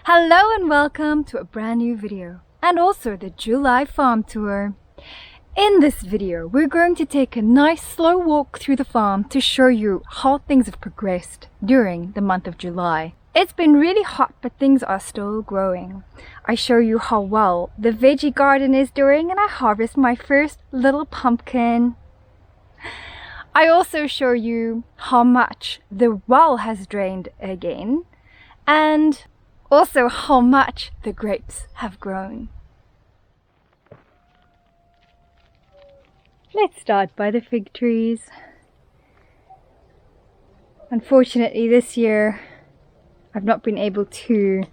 Hello and welcome to a brand new video and also the July farm tour. In this video we're going to take a nice slow walk through the farm to show you how things have progressed during the month of July. It's been really hot, but things are still growing. I show you how well the veggie garden is doing and I harvest my first little pumpkin. I also show you how much the well has drained again and also how much the grapes have grown. Let's start by the fig trees. Unfortunately this year I've not been able to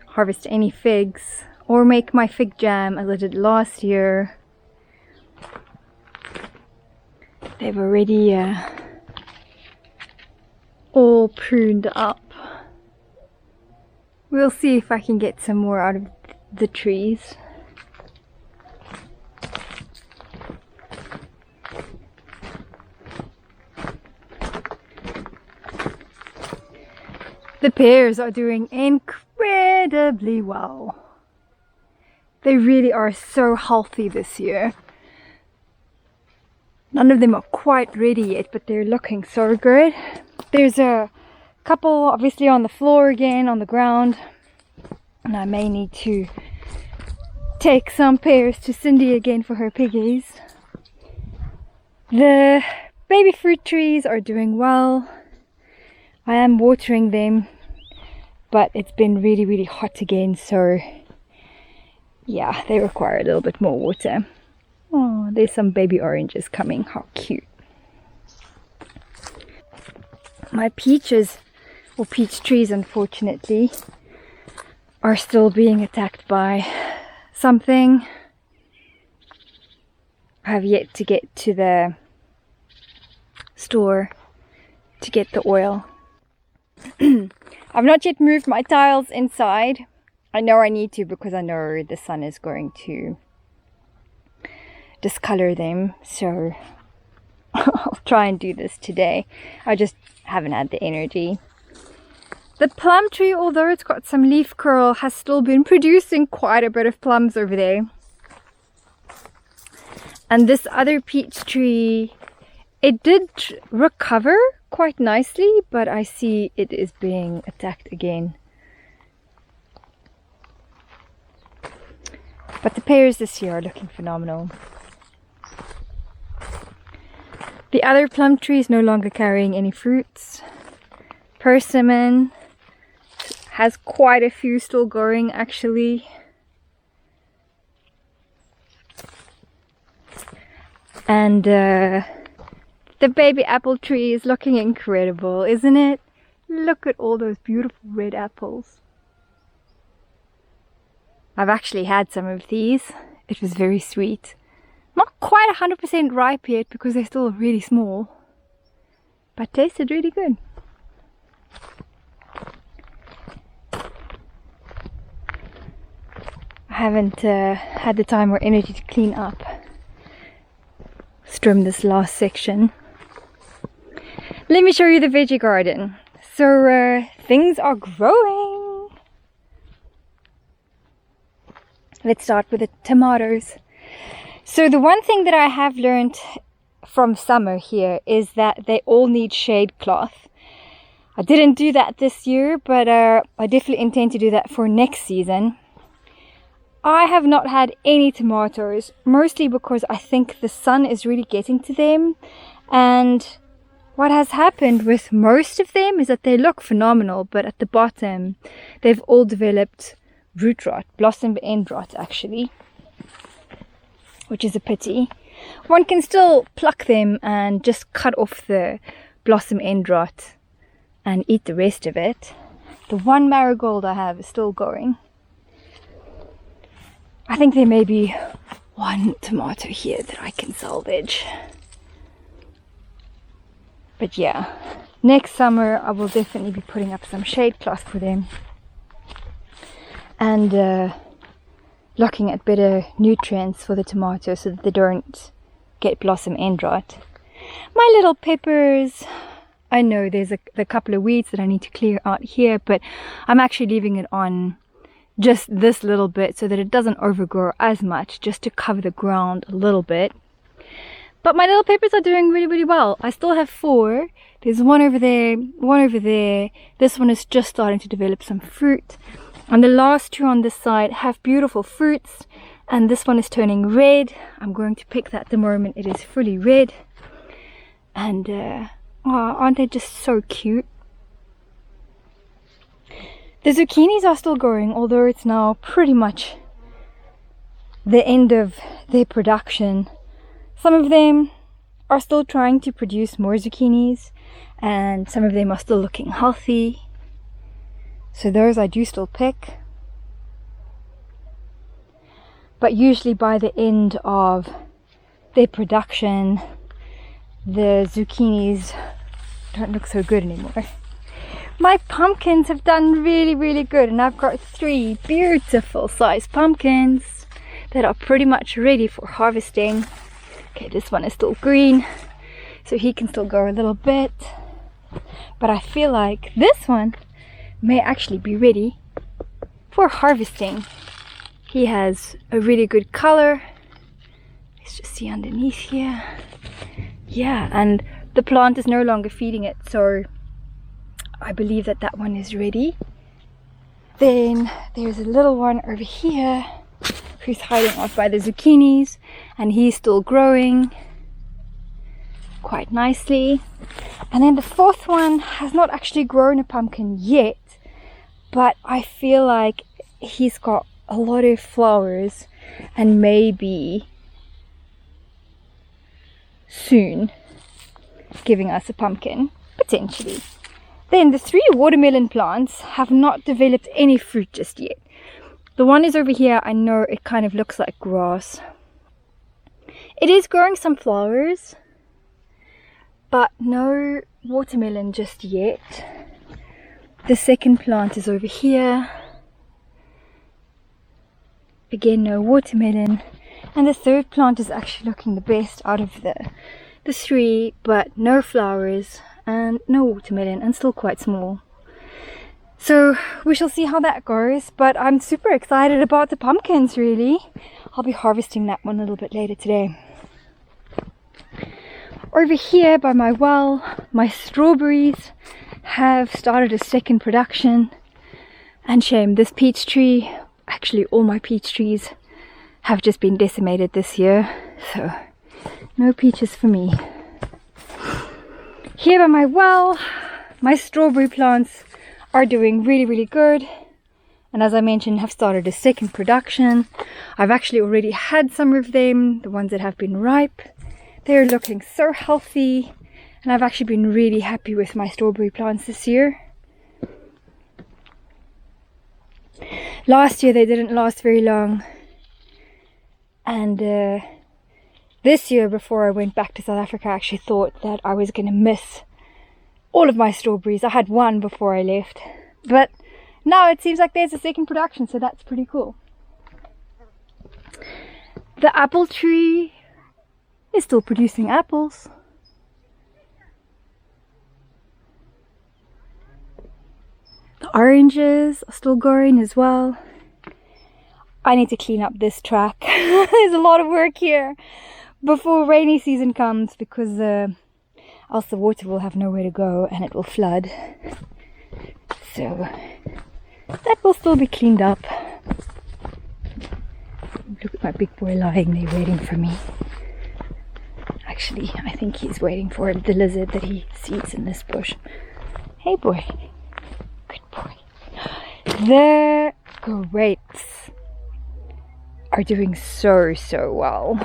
harvest any figs or make my fig jam as I did last year. They've already all pruned up. We'll see if I can get some more out of the trees. The pears are doing incredibly well. They really are so healthy this year. None of them are quite ready yet, but they're looking so good. There's a couple obviously on the floor again, on the ground. And I may need to take some pears to Cindy again for her piggies. The baby fruit trees are doing well. I am watering them, but it's been really hot again, so yeah, they require a little bit more water. Oh, there's some baby oranges coming. How cute. My peaches, or peach trees unfortunately, are still being attacked by something. I have yet to get to the store to get the oil. I've not yet moved my tiles inside. I know I need to because I know the sun is going to discolor them, so I'll try and do this today. I just haven't had the energy. The plum tree, although it's got some leaf curl, has still been producing quite a bit of plums over there. And this other peach tree, it did recover quite nicely, but I see it is being attacked again. But the pears this year are looking phenomenal. The other plum tree is no longer carrying any fruits. Persimmon has quite a few still going actually. And the baby apple tree is looking incredible, isn't it? Look at all those beautiful red apples. I've actually had some of these. It was very sweet. Not quite 100% ripe yet because they're still really small, but tasted really good. I haven't had the time or energy to clean up, trim this last section. Let me show you the veggie garden. So things are growing. Let's start with the tomatoes. So the one thing that I have learned from summer here is that they all need shade cloth. I didn't do that this year, but I definitely intend to do that for next season. I have not had any tomatoes, mostly because I think the sun is really getting to them, and what has happened with most of them is that they look phenomenal, but at the bottom they've all developed root rot, blossom end rot actually, which is a pity. One can still pluck them and just cut off the blossom end rot and eat the rest of it. The one marigold I have is still going. I think there may be one tomato here that I can salvage. But yeah, next summer I will definitely be putting up some shade cloth for them and looking at better nutrients for the tomatoes so that they don't get blossom end rot. My little peppers, I know there's a couple of weeds that I need to clear out here, but I'm actually leaving it on just this little bit so that it doesn't overgrow as much, just to cover the ground a little bit. But my little peppers are doing really, really well. I still have 4. There's one over there, one over there. This one is just starting to develop some fruit. And the last 2 on this side have beautiful fruits. And this one is turning red. I'm going to pick that at the moment. It is fully red. And aren't they just so cute? The zucchinis are still growing, although it's now pretty much the end of their production. Some of them are still trying to produce more zucchinis, and some of them are still looking healthy. So those I do still pick. But usually by the end of their production, the zucchinis don't look so good anymore. My pumpkins have done really, really good, and I've got 3 beautiful sized pumpkins that are pretty much ready for harvesting. Okay, this one is still green, so he can still go a little bit. But I feel like this one may actually be ready for harvesting. He has a really good color. Let's just see underneath here. Yeah, and the plant is no longer feeding it, so I believe that that one is ready. Then there's a little one over here who's hiding off by the zucchinis, and he's still growing quite nicely. And then the 4th one has not actually grown a pumpkin yet, but I feel like he's got a lot of flowers and maybe soon giving us a pumpkin, potentially. Then the 3 watermelon plants have not developed any fruit just yet. The one is over here. I know it kind of looks like grass. It is growing some flowers, but no watermelon just yet. The second plant is over here. Again, no watermelon. And the 3rd plant is actually looking the best out of the 3, but no flowers and no watermelon, and still quite small. So we shall see how that goes, but I'm super excited about the pumpkins, really. I'll be harvesting that one a little bit later today. Over here by my well, my strawberries have started a second production. And shame, this peach tree, actually all my peach trees have just been decimated this year, so no peaches for me. Here by my well, my strawberry plants are doing really, really good. And as I mentioned, have started a second production. I've actually already had some of them, the ones that have been ripe. They're looking so healthy. And I've actually been really happy with my strawberry plants this year. Last year they didn't last very long. And this year, before I went back to South Africa, I actually thought that I was going to miss all of my strawberries. I had one before I left, but now it seems like there's a second production, so that's pretty cool. The apple tree is still producing apples. The oranges are still growing as well. I need to clean up this track. There's a lot of work here before rainy season comes, because else the water will have nowhere to go and it will flood. So that will still be cleaned up. Look at my big boy lying there waiting for me. Actually, I think he's waiting for the lizard that he sees in this bush. Hey boy, good boy. The grapes are doing so well.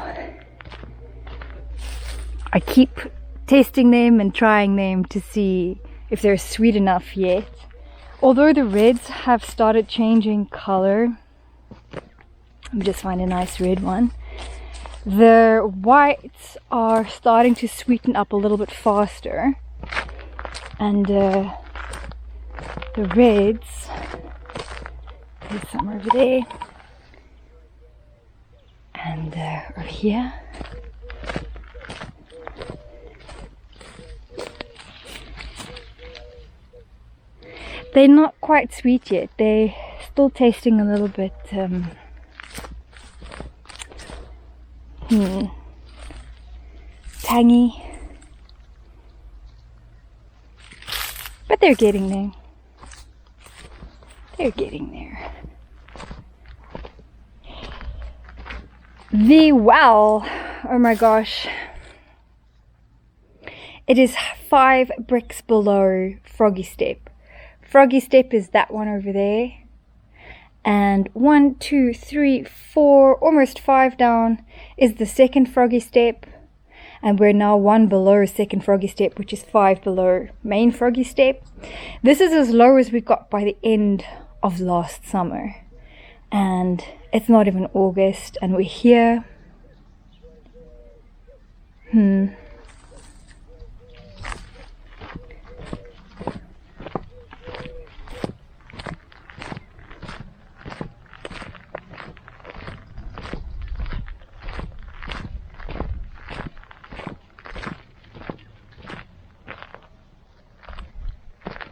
I keep tasting them and trying them to see if they're sweet enough yet. Although the reds have started changing color. Let me just find a nice red one. The whites are starting to sweeten up a little bit faster. And the reds, there's some over there. And over here. They're not quite sweet yet. They're still tasting a little bit tangy, but they're getting there. They're getting there. The well, oh my gosh, it is 5 bricks below Froggy Step. Froggy Step is that one over there, and 1, 2, 3, 4, almost 5 down is the second Froggy Step, and we're now 1 below second Froggy Step, which is 5 below main Froggy Step. This is as low as we got by the end of last summer, and it's not even August and we're here.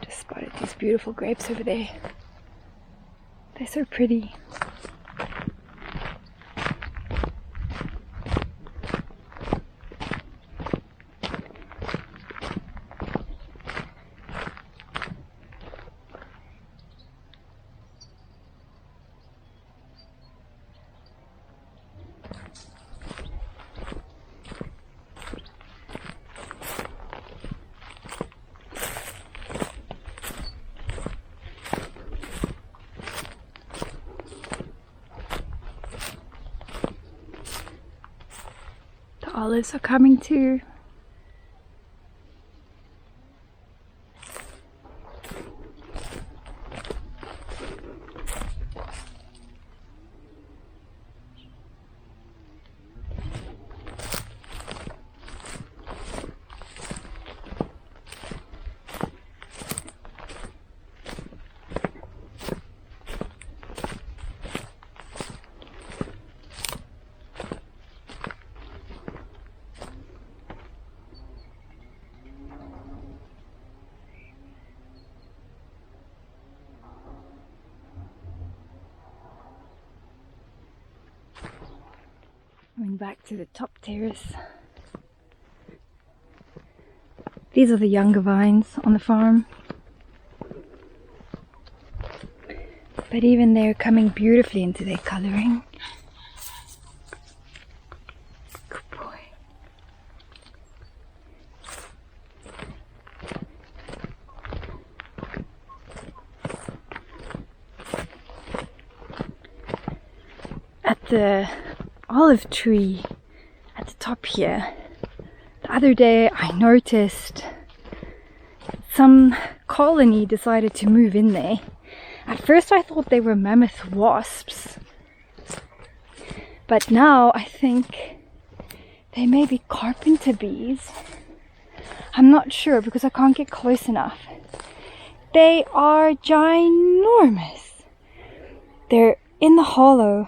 Just spotted these beautiful grapes over there. They're so pretty. Olives are coming too. Coming back to the top terrace. These are the younger vines on the farm. But even they're coming beautifully into their colouring. Good boy. At the olive tree at the top here, the other day I noticed some colony decided to move in there. At first I thought they were mammoth wasps, but now I think they may be carpenter bees. I'm not sure because I can't get close enough. They are ginormous. They're in the hollow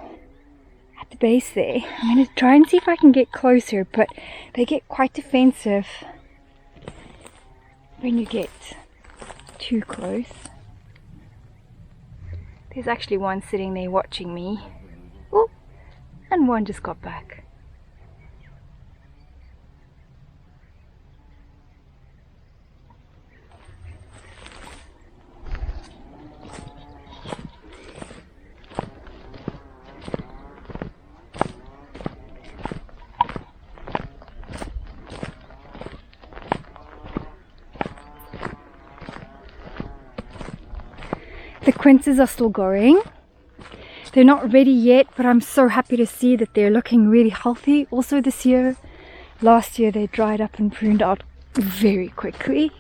the base there. I'm going to try and see if I can get closer, but they get quite defensive when you get too close. There's actually one sitting there watching me. Oh, and one just got back. The quinces are still going. They're not ready yet, but I'm so happy to see that they're looking really healthy also this year. Last year they dried up and pruned out very quickly.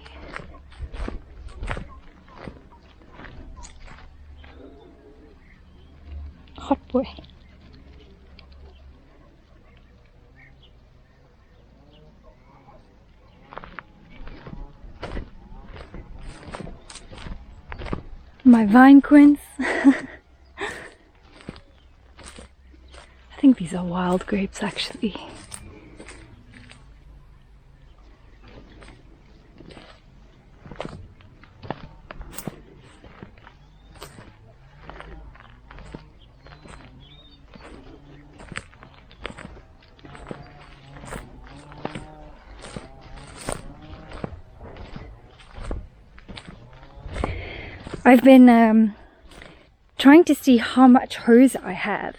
Hot boy. My vine quince. I think these are wild grapes actually. I've been trying to see how much hose I have,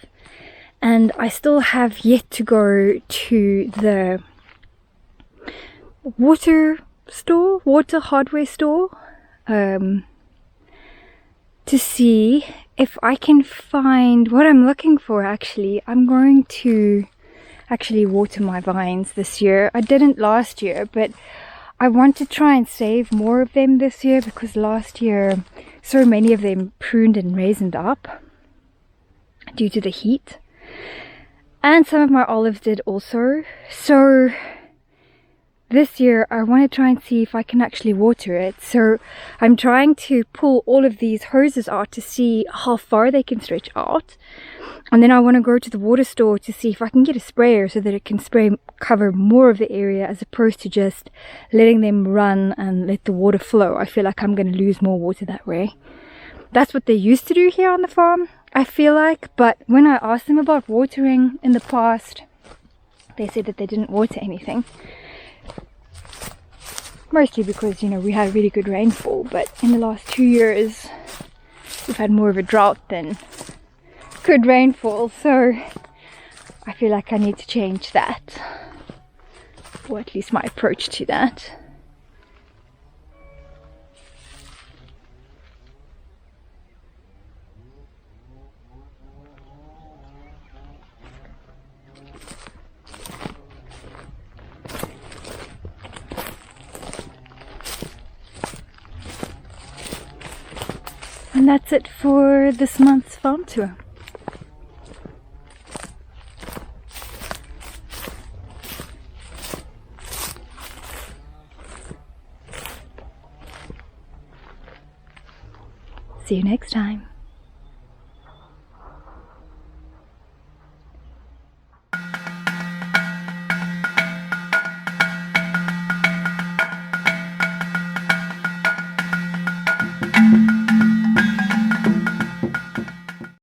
and I still have yet to go to the water hardware store, to see if I can find what I'm looking for. Actually, I'm going to water my vines this year. I didn't last year, but I want to try and save more of them this year, because last year so many of them pruned and raisined up due to the heat, and some of my olives did also. So this year I want to try and see if I can actually water it. So I'm trying to pull all of these hoses out to see how far they can stretch out, and then I want to go to the water store to see if I can get a sprayer so that it can cover more of the area, as opposed to just letting them run and let the water flow. I feel like I'm going to lose more water that way. That's what they used to do here on the farm, I feel like. But when I asked them about watering in the past, they said that they didn't water anything. Mostly because, you know, we had really good rainfall, but in the last 2 years we've had more of a drought than good rainfall, so I feel like I need to change that, or at least my approach to that. And that's it for this month's farm tour. See you next time.